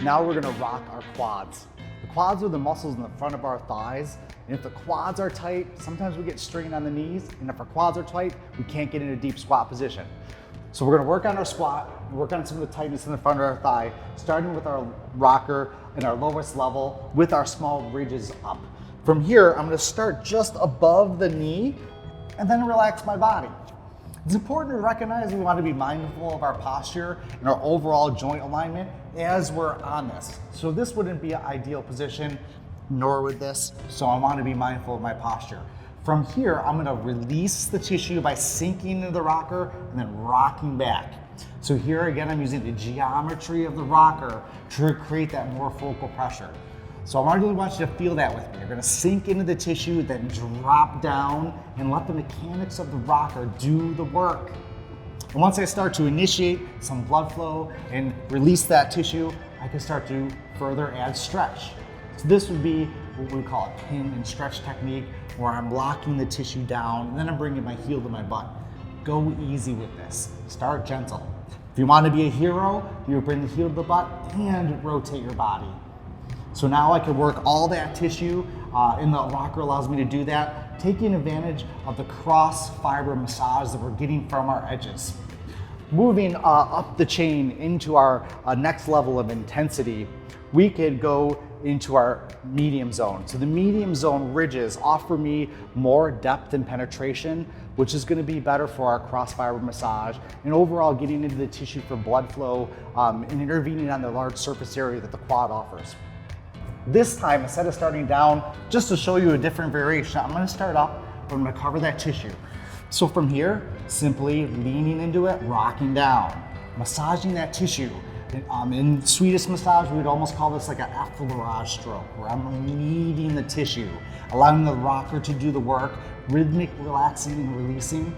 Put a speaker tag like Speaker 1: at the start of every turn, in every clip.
Speaker 1: Now we're gonna rock our quads. The quads are the muscles in the front of our thighs. And if the quads are tight, sometimes we get strained on the knees. And if our quads are tight, we can't get in a deep squat position. So we're gonna work on our squat, work on some of the tightness in the front of our thigh, starting with our rocker in our lowest level with our small ridges up. From here, I'm gonna start just above the knee and then relax my body. It's important to recognize we want to be mindful of our posture and our overall joint alignment as we're on this. So this wouldn't be an ideal position, nor would this. So I want to be mindful of my posture. From here, I'm going to release the tissue by sinking into the rocker and then rocking back. So here again, I'm using the geometry of the rocker to create that more focal pressure. So I really want you to feel that with me. You're gonna sink into the tissue, then drop down and let the mechanics of the rocker do the work. And once I start to initiate some blood flow and release that tissue, I can start to further add stretch. So this would be what we call a pin and stretch technique, where I'm locking the tissue down and then I'm bringing my heel to my butt. Go easy with this, start gentle. If you want to be a hero, you bring the heel to the butt and rotate your body. So now I can work all that tissue, and the rocker allows me to do that, taking advantage of the cross fiber massage that we're getting from our edges. Moving up the chain into our next level of intensity, we could go into our medium zone. So the medium zone ridges offer me more depth and penetration, which is going to be better for our cross fiber massage and overall getting into the tissue for blood flow and intervening on the large surface area that the quad offers. This time, instead of starting down, just to show you a different variation, I'm gonna start up, but I'm gonna cover that tissue. So from here, simply leaning into it, rocking down, massaging that tissue. In Swedish massage, we would almost call this like an effleurage stroke, where I'm kneading the tissue, allowing the rocker to do the work, rhythmic relaxing and releasing.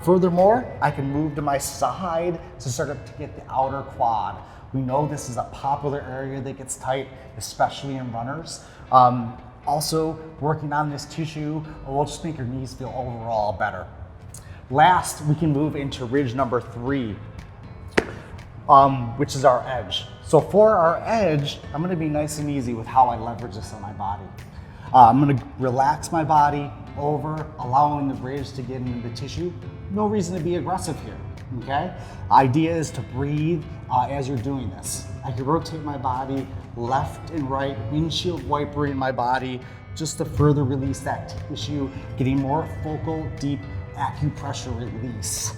Speaker 1: Furthermore, I can move to my side to start to get the outer quad. We know this is a popular area that gets tight, especially in runners. Also, working on this tissue will just make your knees feel overall better. Last, we can move into ridge number 3, which is our edge. So for our edge, I'm gonna be nice and easy with how I leverage this on my body. I'm gonna relax my body over, allowing the ridge to get into the tissue. No reason to be aggressive here. Okay? Idea is to breathe as you're doing this. I can rotate my body left and right, windshield wipering my body just to further release that tissue, getting more focal, deep acupressure release.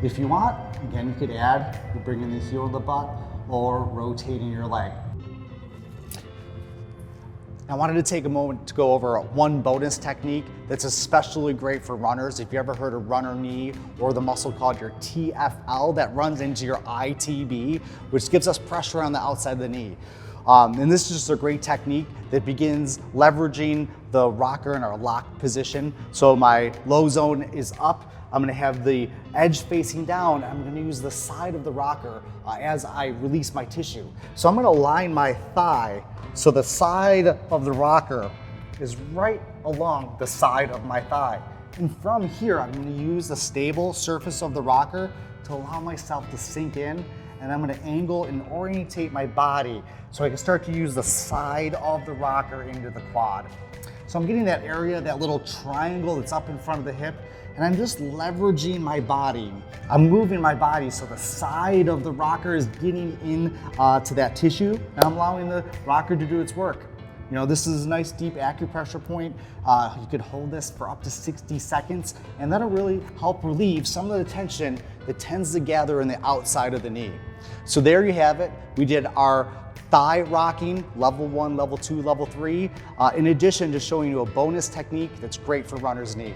Speaker 1: If you want, again, you could add, you're bringing the heel to the butt or rotating your leg. I wanted to take a moment to go over one bonus technique that's especially great for runners. If you ever heard of runner knee or the muscle called your TFL that runs into your ITB, which gives us pressure on the outside of the knee. And this is just a great technique that begins leveraging the rocker in our locked position. So my low zone is up. I'm gonna have the edge facing down. I'm gonna use the side of the rocker as I release my tissue. So I'm gonna line my thigh so the side of the rocker is right along the side of my thigh. And from here, I'm gonna use the stable surface of the rocker to allow myself to sink in, and I'm gonna angle and orientate my body so I can start to use the side of the rocker into the quad. So I'm getting that area, that little triangle that's up in front of the hip, and I'm just leveraging my body. I'm moving my body so the side of the rocker is getting in to that tissue, and I'm allowing the rocker to do its work. You know, this is a nice deep acupressure point. You could hold this for up to 60 seconds, and that'll really help relieve some of the tension that tends to gather in the outside of the knee. So there you have it. We did our thigh rocking, level 1, level 2, level 3, in addition to showing you a bonus technique that's great for runner's knee.